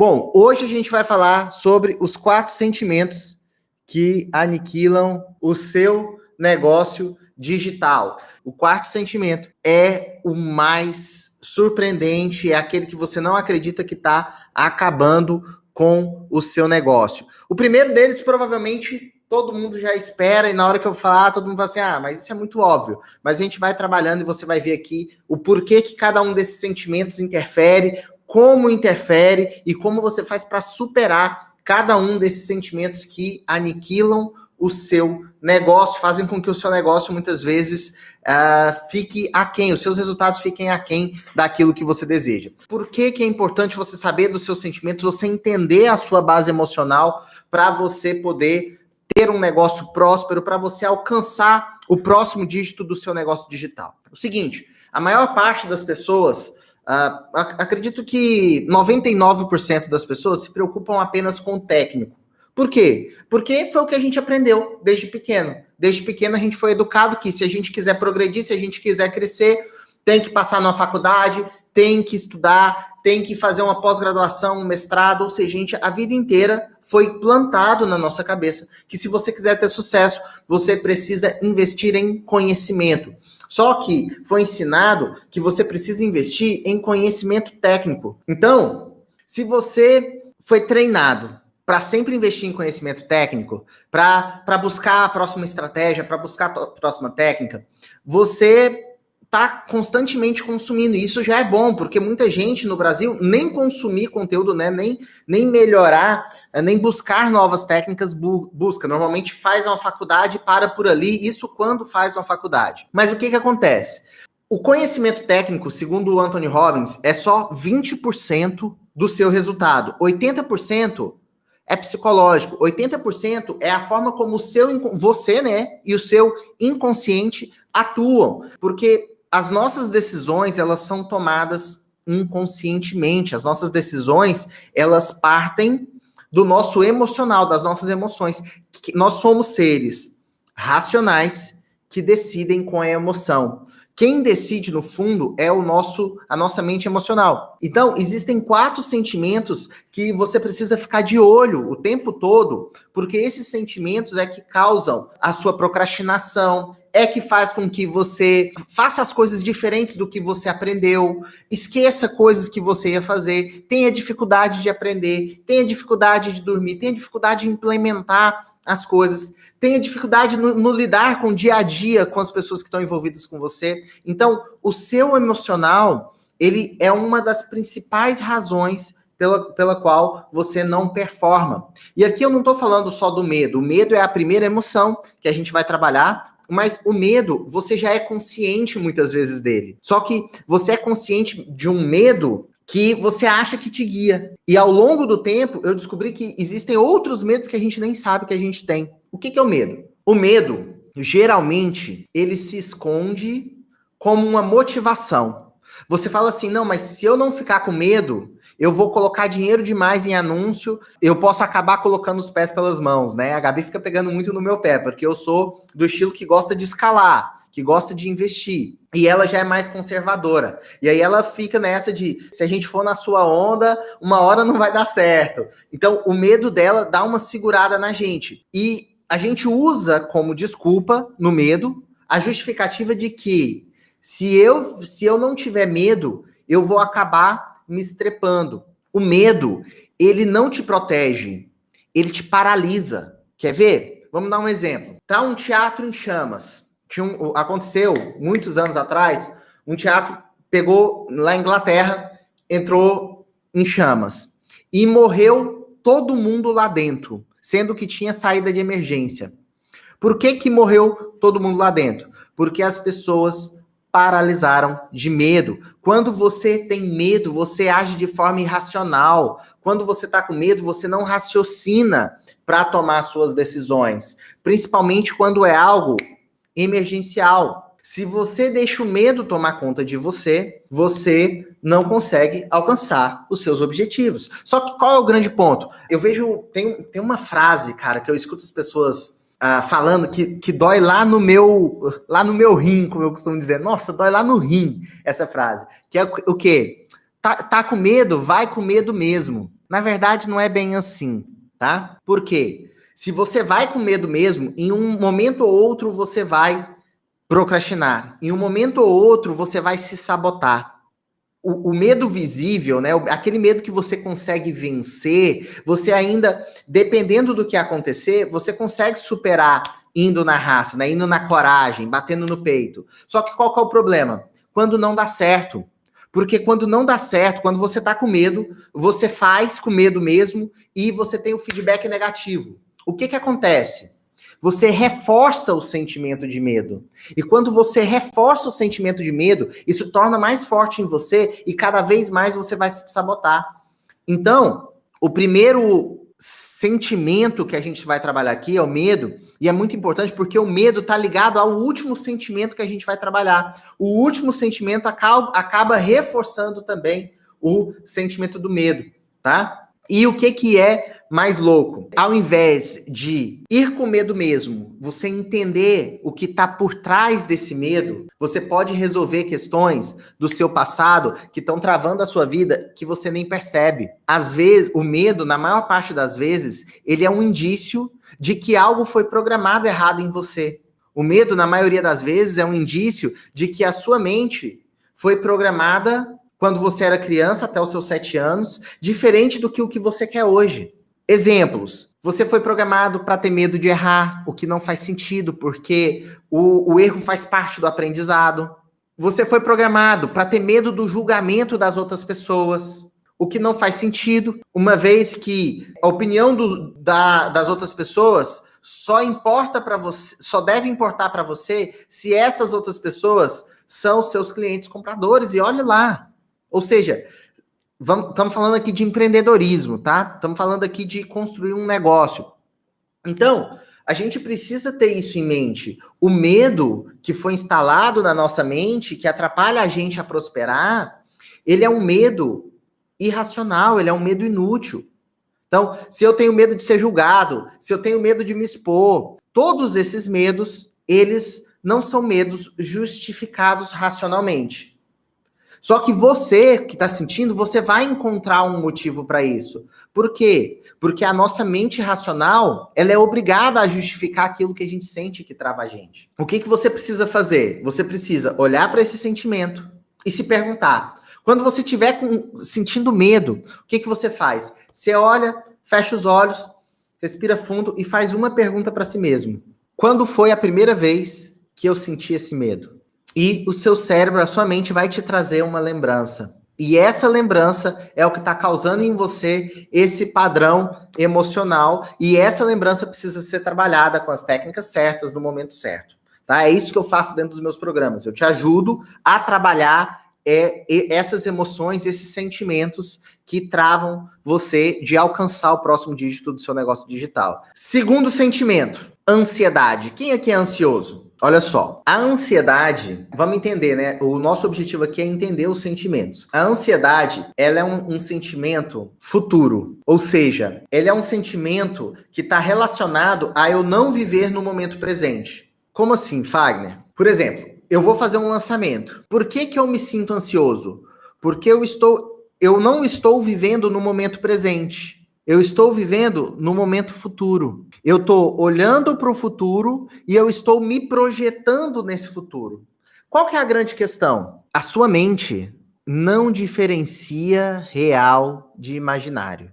Bom, hoje a gente vai falar sobre os 4 sentimentos que aniquilam o seu negócio digital. O quarto sentimento é o mais surpreendente, é aquele que você não acredita que está acabando com o seu negócio. O primeiro deles, provavelmente, todo mundo já espera, e na hora que eu falar, todo mundo vai assim, mas isso é muito óbvio. Mas a gente vai trabalhando e você vai ver aqui o porquê que cada um desses sentimentos interfere, como interfere e como você faz para superar cada um desses sentimentos que aniquilam o seu negócio, fazem com que o seu negócio muitas vezes fique aquém, os seus resultados fiquem aquém daquilo que você deseja. Por que é importante você saber dos seus sentimentos, você entender a sua base emocional para você poder ter um negócio próspero, para você alcançar o próximo dígito do seu negócio digital? O seguinte, a maior parte das pessoas, acredito que 99% das pessoas se preocupam apenas com o técnico. Por quê? Porque foi o que a gente aprendeu desde pequeno. Desde pequeno a gente foi educado que se a gente quiser progredir, se a gente quiser crescer, tem que passar numa faculdade, tem que estudar, tem que fazer uma pós-graduação, um mestrado, ou seja, a vida inteira foi plantado na nossa cabeça que se você quiser ter sucesso, você precisa investir em conhecimento. Só que foi ensinado que você precisa investir em conhecimento técnico. Então, se você foi treinado para sempre investir em conhecimento técnico, para buscar a próxima estratégia, para buscar a próxima técnica, você está constantemente consumindo. Isso já é bom, porque muita gente no Brasil nem consumir conteúdo, né, nem melhorar, nem buscar novas técnicas busca. Normalmente faz uma faculdade e para por ali, isso quando faz uma faculdade. Mas o que acontece? O conhecimento técnico, segundo o Anthony Robbins, é só 20% do seu resultado. 80% é psicológico. 80% é a forma como você, né, e o seu inconsciente atuam. Porque as nossas decisões, elas são tomadas inconscientemente. As nossas decisões, elas partem do nosso emocional, das nossas emoções. Nós somos seres racionais que decidem com a emoção. Quem decide, no fundo, é a nossa mente emocional. Então, existem 4 sentimentos que você precisa ficar de olho o tempo todo, porque esses sentimentos é que causam a sua procrastinação, é que faz com que você faça as coisas diferentes do que você aprendeu, esqueça coisas que você ia fazer, tenha dificuldade de aprender, tenha dificuldade de dormir, tenha dificuldade de implementar as coisas, tenha dificuldade no lidar com o dia a dia com as pessoas que estão envolvidas com você. Então, o seu emocional, ele é uma das principais razões pela qual você não performa. E aqui eu não estou falando só do medo. O medo é a primeira emoção que a gente vai trabalhar, mas o medo, você já é consciente muitas vezes dele. Só que você é consciente de um medo que você acha que te guia. E ao longo do tempo, eu descobri que existem outros medos que a gente nem sabe que a gente tem. O que é o medo? O medo, geralmente, ele se esconde como uma motivação. Você fala assim, não, mas se eu não ficar com medo, eu vou colocar dinheiro demais em anúncio, eu posso acabar colocando os pés pelas mãos, né? A Gabi fica pegando muito no meu pé, porque eu sou do estilo que gosta de escalar, que gosta de investir. E ela já é mais conservadora. E aí ela fica nessa de, se a gente for na sua onda, uma hora não vai dar certo. Então, o medo dela dá uma segurada na gente. E a gente usa como desculpa, no medo, a justificativa de que se eu não tiver medo, eu vou acabar me estrepando. O medo, ele não te protege, ele te paralisa. Quer ver? Vamos dar um exemplo. Tá um teatro em chamas. Aconteceu, muitos anos atrás, um teatro pegou lá em Inglaterra, entrou em chamas. E morreu todo mundo lá dentro, sendo que tinha saída de emergência. Por que morreu todo mundo lá dentro? Porque as pessoas paralisaram de medo. Quando você tem medo, você age de forma irracional. Quando você está com medo, você não raciocina para tomar suas decisões. Principalmente quando é algo emergencial. Se você deixa o medo tomar conta de você, você não consegue alcançar os seus objetivos. Só que qual é o grande ponto? Eu vejo, tem uma frase, cara, que eu escuto as pessoas falando que dói lá no meu rim, como eu costumo dizer. Nossa, dói lá no rim, essa frase. Que é o quê? Tá com medo? Vai com medo mesmo. Na verdade, não é bem assim, tá? Por quê? Se você vai com medo mesmo, em um momento ou outro você vai procrastinar. Em um momento ou outro você vai se sabotar. O medo visível, né? Aquele medo que você consegue vencer, você ainda, dependendo do que acontecer, você consegue superar indo na raça, né? Indo na coragem, batendo no peito. Só que qual que é o problema? Quando não dá certo. Porque quando não dá certo, quando você tá com medo, você faz com medo mesmo e você tem o feedback negativo. O que que acontece? Você reforça o sentimento de medo. E quando você reforça o sentimento de medo, isso torna mais forte em você e cada vez mais você vai se sabotar. Então, o primeiro sentimento que a gente vai trabalhar aqui é o medo, e é muito importante porque o medo está ligado ao último sentimento que a gente vai trabalhar. O último sentimento acaba reforçando também o sentimento do medo, tá? E o que é mais louco? Ao invés de ir com medo mesmo, você entender o que está por trás desse medo, você pode resolver questões do seu passado que estão travando a sua vida que você nem percebe. Às vezes, o medo, na maior parte das vezes, ele é um indício de que algo foi programado errado em você. O medo, na maioria das vezes, é um indício de que a sua mente foi programada quando você era criança, até os seus 7 anos, diferente do que o que você quer hoje. Exemplos. Você foi programado para ter medo de errar, o que não faz sentido, porque o erro faz parte do aprendizado. Você foi programado para ter medo do julgamento das outras pessoas, o que não faz sentido, uma vez que a opinião das outras pessoas só importa para você, só deve importar para você se essas outras pessoas são seus clientes compradores, e olhe lá. Ou seja, estamos falando aqui de empreendedorismo, tá? Estamos falando aqui de construir um negócio. Então, a gente precisa ter isso em mente. O medo que foi instalado na nossa mente, que atrapalha a gente a prosperar, ele é um medo irracional, ele é um medo inútil. Então, se eu tenho medo de ser julgado, se eu tenho medo de me expor, todos esses medos, eles não são medos justificados racionalmente. Só que você que está sentindo, você vai encontrar um motivo para isso. Por quê? Porque a nossa mente racional, ela é obrigada a justificar aquilo que a gente sente que trava a gente. O que você precisa fazer? Você precisa olhar para esse sentimento e se perguntar. Quando você estiver sentindo medo, o que você faz? Você olha, fecha os olhos, respira fundo e faz uma pergunta para si mesmo. Quando foi a primeira vez que eu senti esse medo? E o seu cérebro, a sua mente vai te trazer uma lembrança. E essa lembrança é o que está causando em você esse padrão emocional. E essa lembrança precisa ser trabalhada com as técnicas certas, no momento certo. Tá? É isso que eu faço dentro dos meus programas. Eu te ajudo a trabalhar essas emoções, esses sentimentos que travam você de alcançar o próximo dígito do seu negócio digital. Segundo sentimento, ansiedade. Quem aqui é ansioso? Olha só, a ansiedade, vamos entender, né? O nosso objetivo aqui é entender os sentimentos. A ansiedade, ela é um sentimento futuro, ou seja, ele é um sentimento que está relacionado a eu não viver no momento presente. Como assim, Fagner? Por exemplo, eu vou fazer um lançamento. Por que eu me sinto ansioso? Porque eu não estou vivendo no momento presente. Eu estou vivendo no momento futuro. Eu estou olhando para o futuro e eu estou me projetando nesse futuro. Qual que é a grande questão? A sua mente não diferencia real de imaginário.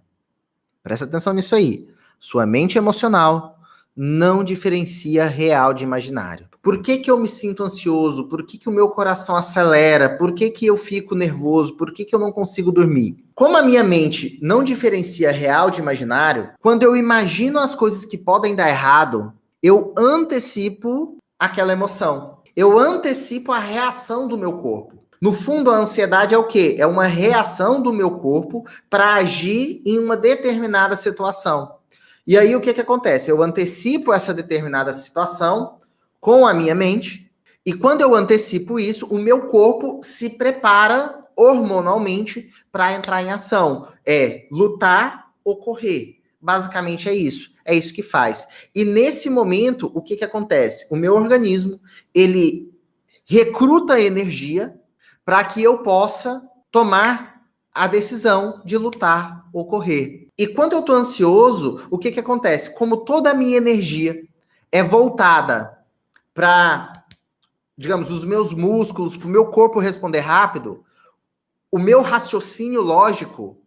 Presta atenção nisso aí. Sua mente emocional não diferencia real de imaginário. Por que eu me sinto ansioso? Por que o meu coração acelera? Por que eu fico nervoso? Por que eu não consigo dormir? Como a minha mente não diferencia real de imaginário, quando eu imagino as coisas que podem dar errado, eu antecipo aquela emoção. Eu antecipo a reação do meu corpo. No fundo, a ansiedade é o quê? É uma reação do meu corpo para agir em uma determinada situação. E aí, o que acontece? Eu antecipo essa determinada situação com a minha mente, e quando eu antecipo isso, o meu corpo se prepara hormonalmente para entrar em ação. É lutar ou correr. Basicamente é isso. É isso que faz. E nesse momento, o que acontece? O meu organismo, ele recruta energia para que eu possa tomar a decisão de lutar ou correr. E quando eu tô ansioso, o que acontece? Como toda a minha energia é voltada para, digamos, os meus músculos, para o meu corpo responder rápido, o meu raciocínio lógico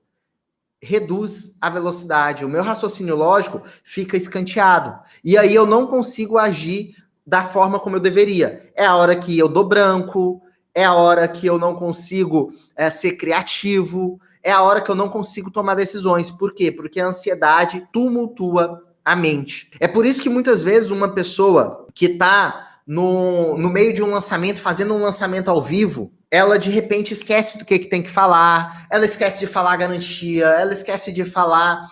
reduz a velocidade. O meu raciocínio lógico fica escanteado. E aí eu não consigo agir da forma como eu deveria. É a hora que eu dou branco, é a hora que eu não consigo ser criativo, é a hora que eu não consigo tomar decisões. Por quê? Porque a ansiedade tumultua a mente. É por isso que muitas vezes uma pessoa que está no meio de um lançamento, fazendo um lançamento ao vivo, ela de repente esquece do que tem que falar, ela esquece de falar a garantia, ela esquece de falar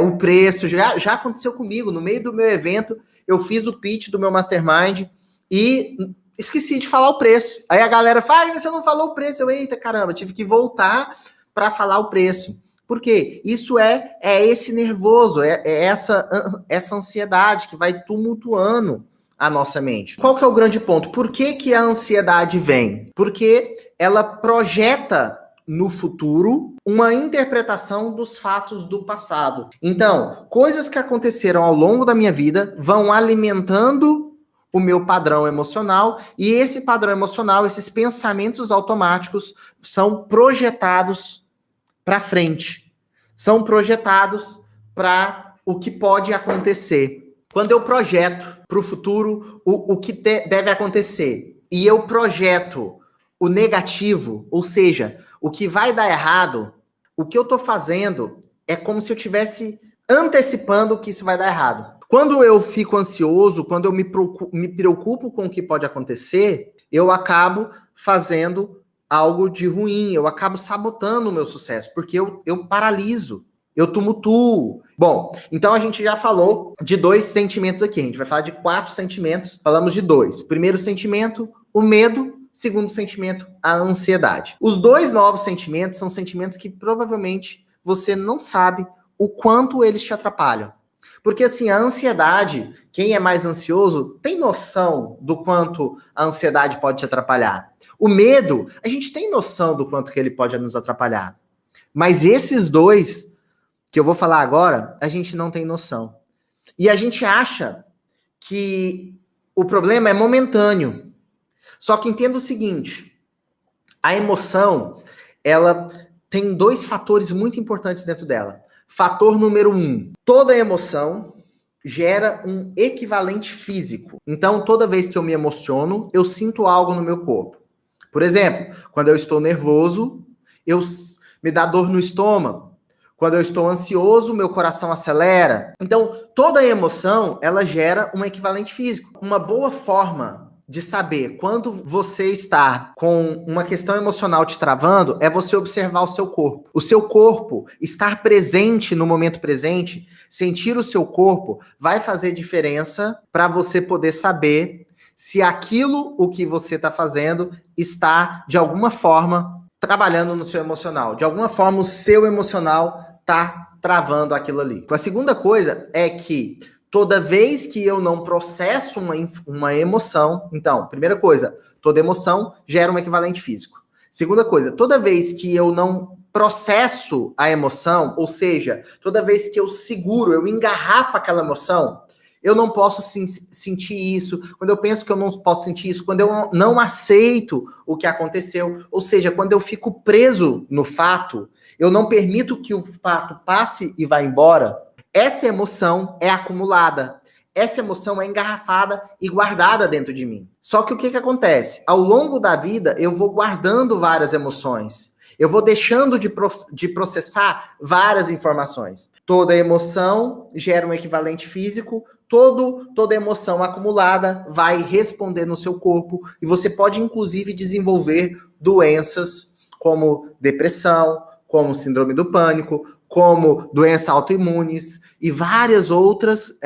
o preço. Já aconteceu comigo, no meio do meu evento, eu fiz o pitch do meu mastermind e esqueci de falar o preço. Aí a galera fala, você não falou o preço. Eu, eita, caramba, tive que voltar para falar o preço. Por quê? Isso é esse nervoso, essa ansiedade que vai tumultuando a nossa mente. Qual que é o grande ponto? Por que a ansiedade vem? Porque ela projeta no futuro uma interpretação dos fatos do passado. Então, coisas que aconteceram ao longo da minha vida vão alimentando o meu padrão emocional, e esse padrão emocional, esses pensamentos automáticos são projetados para frente. São projetados para o que pode acontecer. Quando eu projeto para o futuro o que deve acontecer, e eu projeto o negativo, ou seja, o que vai dar errado, o que eu estou fazendo é como se eu estivesse antecipando que isso vai dar errado. Quando eu fico ansioso, quando eu me preocupo com o que pode acontecer, eu acabo fazendo algo de ruim, eu acabo sabotando o meu sucesso, porque eu paraliso, eu tumultuo. Bom, então a gente já falou de 2 sentimentos aqui, a gente vai falar de 4 sentimentos, falamos de 2. Primeiro sentimento, o medo. Segundo sentimento, a ansiedade. Os 2 novos sentimentos são sentimentos que provavelmente você não sabe o quanto eles te atrapalham. Porque assim, a ansiedade, quem é mais ansioso, tem noção do quanto a ansiedade pode te atrapalhar. O medo, a gente tem noção do quanto que ele pode nos atrapalhar. Mas esses 2 que eu vou falar agora, a gente não tem noção. E a gente acha que o problema é momentâneo. Só que entenda o seguinte, a emoção, ela tem 2 fatores muito importantes dentro dela. Fator número 1, toda emoção gera um equivalente físico. Então, toda vez que eu me emociono, eu sinto algo no meu corpo. Por exemplo, quando eu estou nervoso, me dá dor no estômago. Quando eu estou ansioso, meu coração acelera. Então, toda emoção, ela gera um equivalente físico. Uma boa forma de saber quando você está com uma questão emocional te travando é você observar o seu corpo. O seu corpo, estar presente no momento presente, sentir o seu corpo, vai fazer diferença para você poder saber se aquilo, o que você está fazendo, está, de alguma forma, trabalhando no seu emocional. De alguma forma, o seu emocional está travando aquilo ali. A segunda coisa é que toda vez que eu não processo uma emoção, então, primeira coisa, toda emoção gera um equivalente físico. Segunda coisa, toda vez que eu não processo a emoção, ou seja, toda vez que eu seguro, eu engarrafo aquela emoção, eu não posso sentir isso. Quando eu penso que eu não posso sentir isso, quando eu não aceito o que aconteceu, ou seja, quando eu fico preso no fato, eu não permito que o fato passe e vá embora, essa emoção é acumulada. Essa emoção é engarrafada e guardada dentro de mim. Só que o que acontece? Ao longo da vida, eu vou guardando várias emoções. Eu vou deixando de processar várias informações. Toda emoção gera um equivalente físico. Toda emoção acumulada vai responder no seu corpo. E você pode, inclusive, desenvolver doenças como depressão, como síndrome do pânico, como doenças autoimunes e várias outras,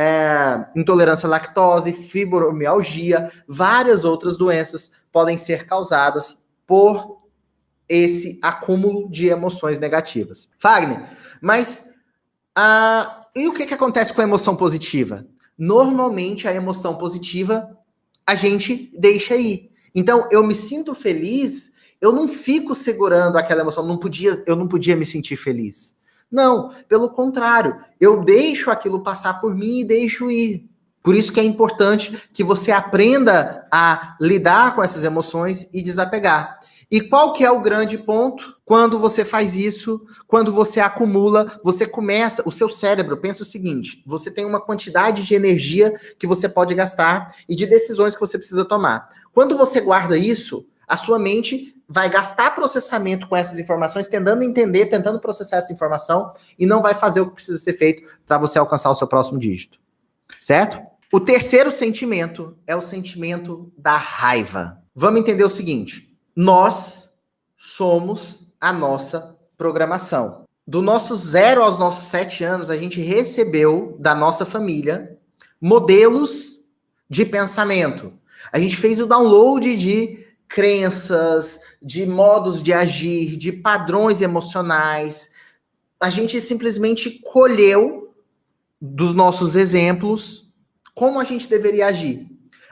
intolerância à lactose, fibromialgia, várias outras doenças podem ser causadas por esse acúmulo de emoções negativas. Fagner, mas e o que acontece com a emoção positiva? Normalmente a emoção positiva a gente deixa ir. Então eu me sinto feliz eu não fico segurando aquela emoção, eu não podia me sentir feliz. Não, pelo contrário, eu deixo aquilo passar por mim e deixo ir. Por isso que é importante que você aprenda a lidar com essas emoções e desapegar. E qual que é o grande ponto? Quando você faz isso, quando você acumula, você começa, o seu cérebro pensa o seguinte, você tem uma quantidade de energia que você pode gastar e de decisões que você precisa tomar. Quando você guarda isso, a sua mente vai gastar processamento com essas informações, tentando entender, tentando processar essa informação e não vai fazer o que precisa ser feito para você alcançar o seu próximo dígito. Certo? O terceiro sentimento é o sentimento da raiva. Vamos entender o seguinte: nós somos a nossa programação. Do nosso 0 aos nossos 7 anos, a gente recebeu da nossa família modelos de pensamento. A gente fez o download de crenças, de modos de agir, de padrões emocionais. A gente simplesmente colheu dos nossos exemplos como a gente deveria agir.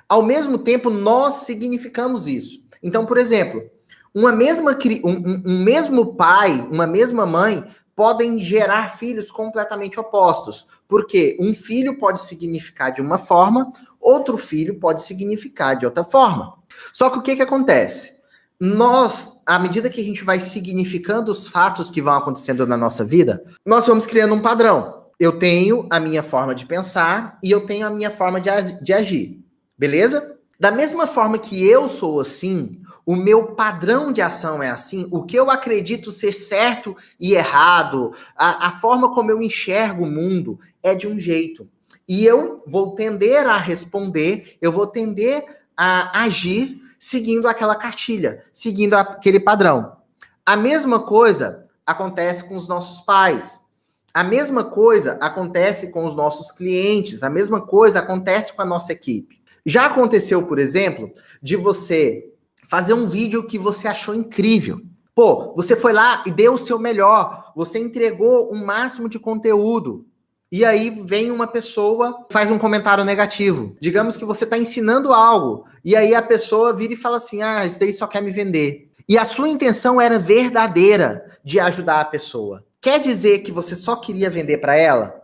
Ao mesmo tempo, nós significamos isso. Então, por exemplo, um mesmo pai, uma mesma mãe, podem gerar filhos completamente opostos. Porque um filho pode significar de uma forma, outro filho pode significar de outra forma. Só que o que acontece? Nós, à medida que a gente vai significando os fatos que vão acontecendo na nossa vida, nós vamos criando um padrão. Eu tenho a minha forma de pensar e eu tenho a minha forma de agir. Beleza? Da mesma forma que eu sou assim, o meu padrão de ação é assim, o que eu acredito ser certo e errado, a forma como eu enxergo o mundo é de um jeito. E eu vou tender a responder, eu vou tender a agir seguindo aquela cartilha, seguindo aquele padrão. A mesma coisa acontece com os nossos pais. A mesma coisa acontece com os nossos clientes, a mesma coisa acontece com a nossa equipe. Já aconteceu, por exemplo, de você fazer um vídeo que você achou incrível. Pô, você foi lá e deu o seu melhor, você entregou o máximo de conteúdo. E aí vem uma pessoa, faz um comentário negativo. Digamos que você está ensinando algo, e aí a pessoa vira e fala assim, isso daí só quer me vender. E a sua intenção era verdadeira de ajudar a pessoa. Quer dizer que você só queria vender para ela?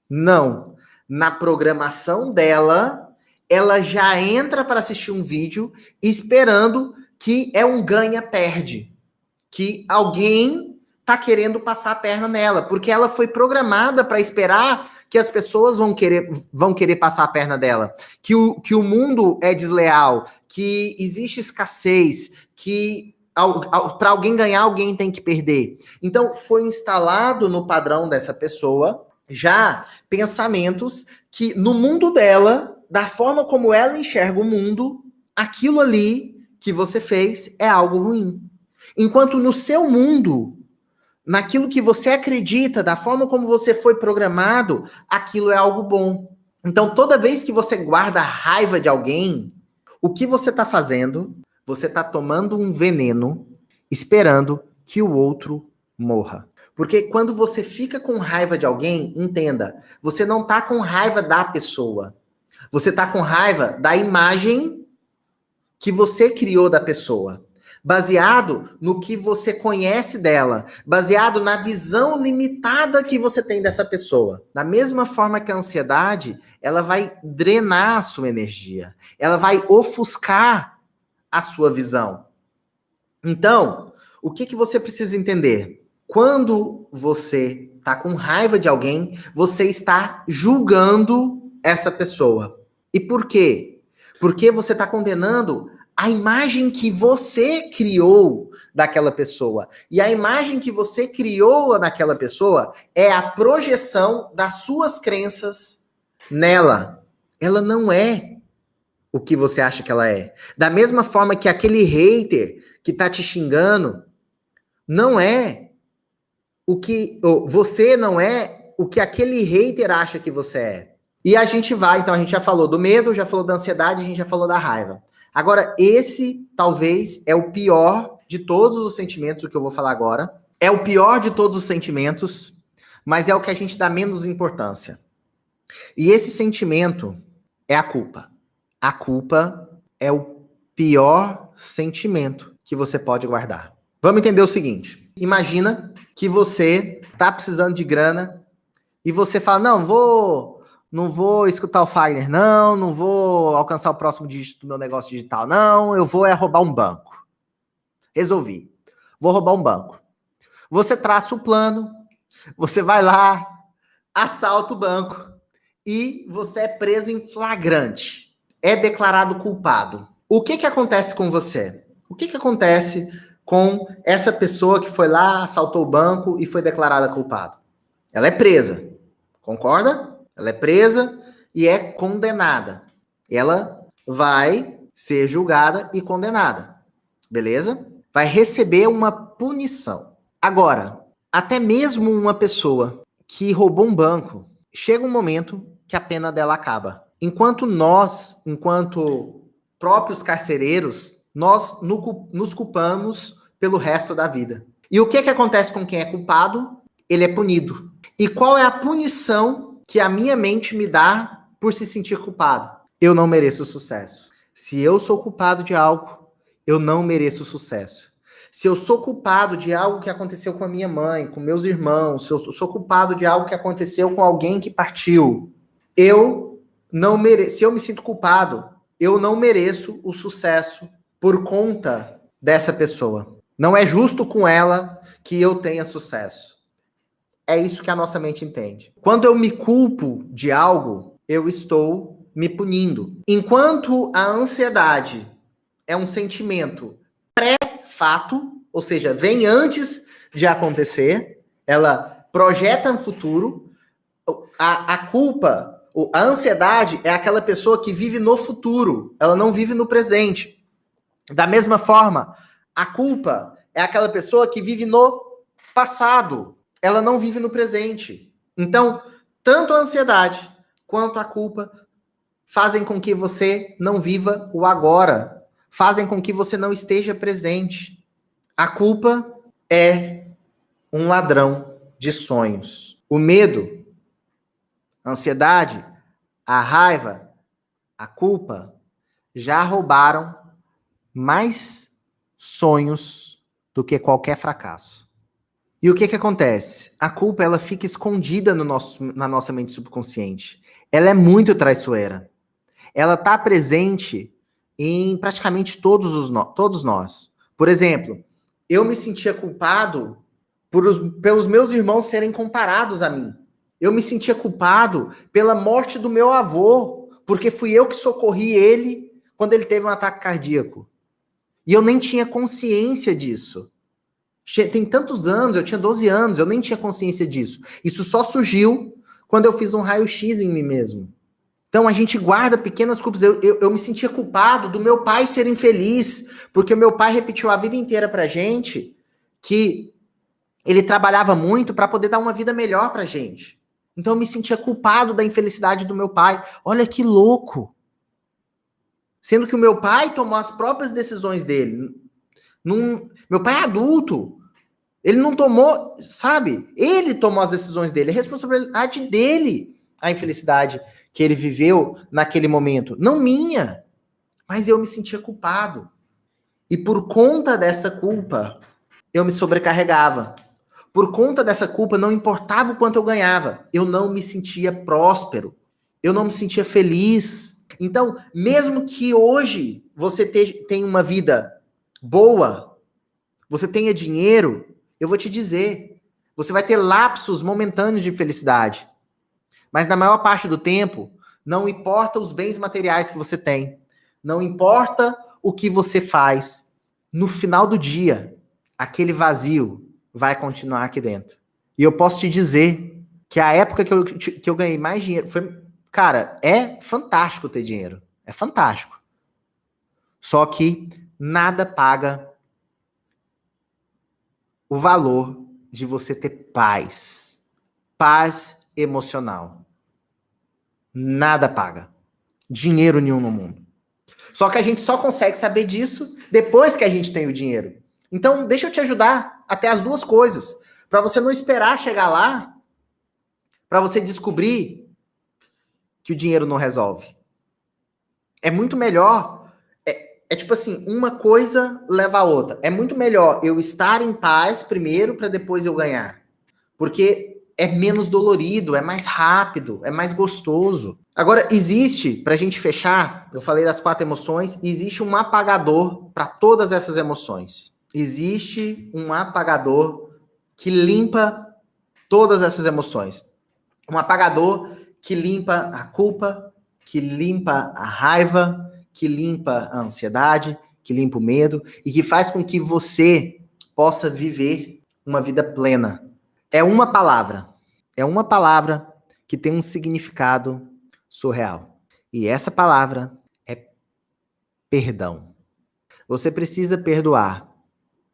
Não. Na programação dela, ela já entra para assistir um vídeo esperando que é um ganha-perde. Que alguém tá querendo passar a perna nela, porque ela foi programada para esperar que as pessoas vão querer passar a perna dela, que o mundo é desleal, que existe escassez, que para alguém ganhar, alguém tem que perder. Então, foi instalado no padrão dessa pessoa já pensamentos que no mundo dela, da forma como ela enxerga o mundo, aquilo ali que você fez é algo ruim. Enquanto no seu mundo, naquilo que você acredita, da forma como você foi programado, aquilo é algo bom. Então, toda vez que você guarda a raiva de alguém, o que você está fazendo? Você está tomando um veneno, esperando que o outro morra. Porque quando você fica com raiva de alguém, entenda, você não está com raiva da pessoa. Você está com raiva da imagem que você criou da pessoa. Baseado no que você conhece dela, baseado na visão limitada que você tem dessa pessoa. Da mesma forma que a ansiedade, ela vai drenar a sua energia, ela vai ofuscar a sua visão. Então, o que você precisa entender? Quando você está com raiva de alguém, você está julgando essa pessoa. E por quê? Porque você está condenando a imagem que você criou daquela pessoa. E a imagem que você criou daquela pessoa é a projeção das suas crenças nela. Ela não é o que você acha que ela é. Da mesma forma que aquele hater que tá te xingando não é o que você não é o que aquele hater acha que você é. E a gente vai, então a gente já falou do medo, já falou da ansiedade, a gente já falou da raiva. Agora, esse talvez é o pior de todos os sentimentos, o que eu vou falar agora. É o pior de todos os sentimentos, mas é o que a gente dá menos importância. E esse sentimento é a culpa. A culpa é o pior sentimento que você pode guardar. Vamos entender o seguinte. Imagina que você está precisando de grana e você fala, não vou escutar o Fagner, não vou alcançar o próximo dígito do meu negócio digital, não, eu vou roubar um banco. Resolvi. Vou roubar um banco. Você traça o plano, você vai lá, assalta o banco e você é preso em flagrante. É declarado culpado. O que acontece com você? O que acontece com essa pessoa que foi lá, assaltou o banco e foi declarada culpada? Ela é presa. Concorda? Ela é presa e é condenada. Ela vai ser julgada e condenada. Beleza? Vai receber uma punição. Agora, até mesmo uma pessoa que roubou um banco, chega um momento que a pena dela acaba. Enquanto próprios carcereiros, nós nos culpamos pelo resto da vida. E o que acontece com quem é culpado? Ele é punido. E qual é a punição que a minha mente me dá por se sentir culpado? Eu não mereço sucesso. Se eu sou culpado de algo, eu não mereço sucesso. Se eu sou culpado de algo que aconteceu com a minha mãe, com meus irmãos, se eu sou culpado de algo que aconteceu com alguém que partiu, eu não mereço. Se eu me sinto culpado, eu não mereço o sucesso por conta dessa pessoa. Não é justo com ela que eu tenha sucesso. É isso que a nossa mente entende. Quando eu me culpo de algo, eu estou me punindo. Enquanto a ansiedade é um sentimento pré-fato, ou seja, vem antes de acontecer, ela projeta um futuro. A culpa, a ansiedade é aquela pessoa que vive no futuro, ela não vive no presente. Da mesma forma, a culpa é aquela pessoa que vive no passado, ela não vive no presente. Então, tanto a ansiedade quanto a culpa fazem com que você não viva o agora, fazem com que você não esteja presente. A culpa é um ladrão de sonhos. O medo, a ansiedade, a raiva, a culpa já roubaram mais sonhos do que qualquer fracasso. E o que acontece? A culpa, ela fica escondida na nossa mente subconsciente. Ela é muito traiçoeira. Ela está presente em praticamente todos nós. Por exemplo, eu me sentia culpado pelos meus irmãos serem comparados a mim. Eu me sentia culpado pela morte do meu avô, porque fui eu que socorri ele quando ele teve um ataque cardíaco. E eu nem tinha consciência disso. Tem tantos anos, eu tinha 12 anos, eu nem tinha consciência disso. Isso só surgiu quando eu fiz um raio-x em mim mesmo. Então a gente guarda pequenas culpas. Eu me sentia culpado do meu pai ser infeliz, porque o meu pai repetiu a vida inteira pra gente que ele trabalhava muito para poder dar uma vida melhor pra gente. Então eu me sentia culpado da infelicidade do meu pai. Olha que louco! Sendo que o meu pai tomou as próprias decisões dele. Meu pai é adulto. Ele não tomou, sabe? Ele tomou as decisões dele. É responsabilidade dele a infelicidade que ele viveu naquele momento. Não minha. Mas eu me sentia culpado. E por conta dessa culpa, eu me sobrecarregava. Por conta dessa culpa, não importava o quanto eu ganhava. Eu não me sentia próspero. Eu não me sentia feliz. Então, mesmo que hoje você tenha uma vida boa, você tenha dinheiro, eu vou te dizer, você vai ter lapsos momentâneos de felicidade. Mas na maior parte do tempo, não importa os bens materiais que você tem, não importa o que você faz, no final do dia, aquele vazio vai continuar aqui dentro. E eu posso te dizer que a época que eu ganhei mais dinheiro foi... Cara, é fantástico ter dinheiro. É fantástico. Só que nada paga o valor de você ter paz. Paz emocional. Nada paga. Dinheiro nenhum no mundo. Só que a gente só consegue saber disso depois que a gente tem o dinheiro. Então, deixa eu te ajudar até as duas coisas. Para você não esperar chegar lá, para você descobrir que o dinheiro não resolve. É muito melhor É tipo assim, uma coisa leva a outra. É muito melhor eu estar em paz primeiro para depois eu ganhar. Porque é menos dolorido, é mais rápido, é mais gostoso. Agora, existe, para a gente fechar, eu falei das 4 emoções, existe um apagador para todas essas emoções. Existe um apagador que limpa todas essas emoções. Um apagador que limpa a culpa, que limpa a raiva, que limpa a ansiedade, que limpa o medo e que faz com que você possa viver uma vida plena. É uma palavra. É uma palavra que tem um significado surreal. E essa palavra é perdão. Você precisa perdoar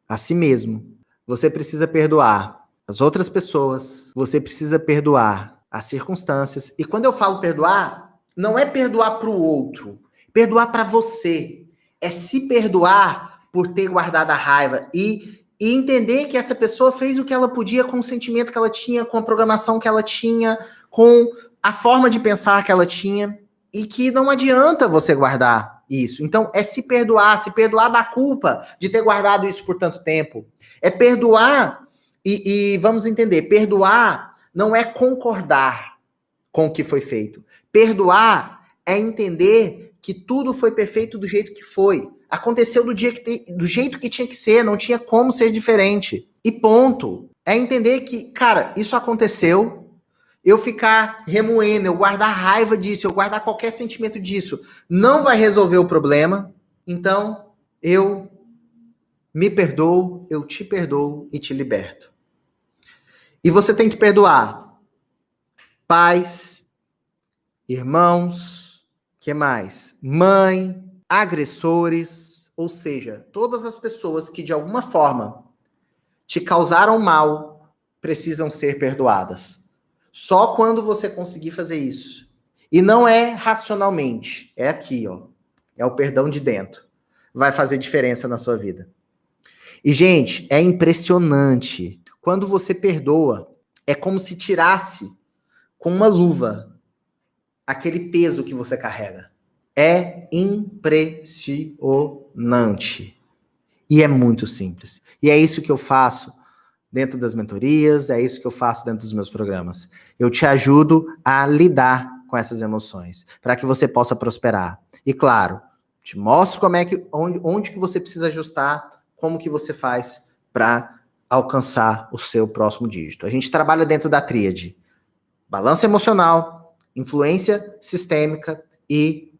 a si mesmo. Você precisa perdoar as outras pessoas. Você precisa perdoar as circunstâncias. E quando eu falo perdoar, não é perdoar para o outro. Perdoar para você. É se perdoar por ter guardado a raiva e entender que essa pessoa fez o que ela podia com o sentimento que ela tinha, com a programação que ela tinha, com a forma de pensar que ela tinha, e que não adianta você guardar isso. Então, é se perdoar da culpa de ter guardado isso por tanto tempo. É perdoar, e vamos entender, perdoar não é concordar com o que foi feito. Perdoar é entender que tudo foi perfeito do jeito que foi. Aconteceu do jeito que tinha que ser, não tinha como ser diferente. E ponto. É entender que, cara, isso aconteceu, eu ficar remoendo, eu guardar raiva disso, eu guardar qualquer sentimento disso, não vai resolver o problema. Então, eu me perdoo, eu te perdoo e te liberto. E você tem que perdoar pais, irmãos, que mais? Mãe, agressores, ou seja, todas as pessoas que de alguma forma te causaram mal precisam ser perdoadas. Só quando você conseguir fazer isso. E não é racionalmente, é aqui, ó. É o perdão de dentro. Vai fazer diferença na sua vida. E, gente, é impressionante. Quando você perdoa, é como se tirasse com uma luva aquele peso que você carrega. É impressionante. E é muito simples. E é isso que eu faço dentro das mentorias, é isso que eu faço dentro dos meus programas. Eu te ajudo a lidar com essas emoções, para que você possa prosperar. E claro, te mostro onde que você precisa ajustar, como que você faz para alcançar o seu próximo dígito. A gente trabalha dentro da tríade: balança emocional, influência sistêmica e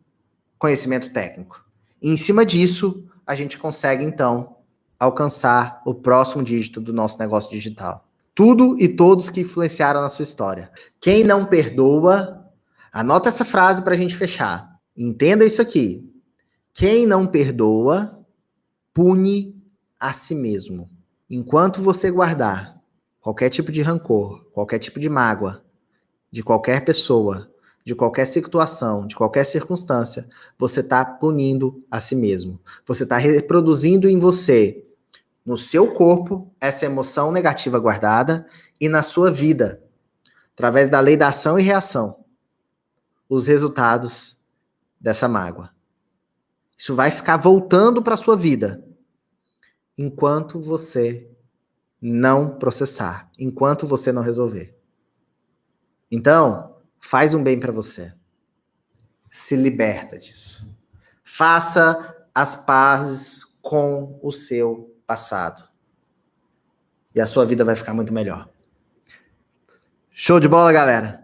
conhecimento técnico. E em cima disso, a gente consegue, então, alcançar o próximo dígito do nosso negócio digital. Tudo e todos que influenciaram na sua história. Quem não perdoa, anota essa frase para a gente fechar. Entenda isso aqui. Quem não perdoa, pune a si mesmo. Enquanto você guardar qualquer tipo de rancor, qualquer tipo de mágoa, de qualquer pessoa, de qualquer situação, de qualquer circunstância, você está punindo a si mesmo. Você está reproduzindo em você, no seu corpo, essa emoção negativa guardada e na sua vida, através da lei da ação e reação, os resultados dessa mágoa. Isso vai ficar voltando para a sua vida enquanto você não processar, enquanto você não resolver. Então, faz um bem para você. Se liberta disso. Faça as pazes com o seu passado. E a sua vida vai ficar muito melhor. Show de bola, galera!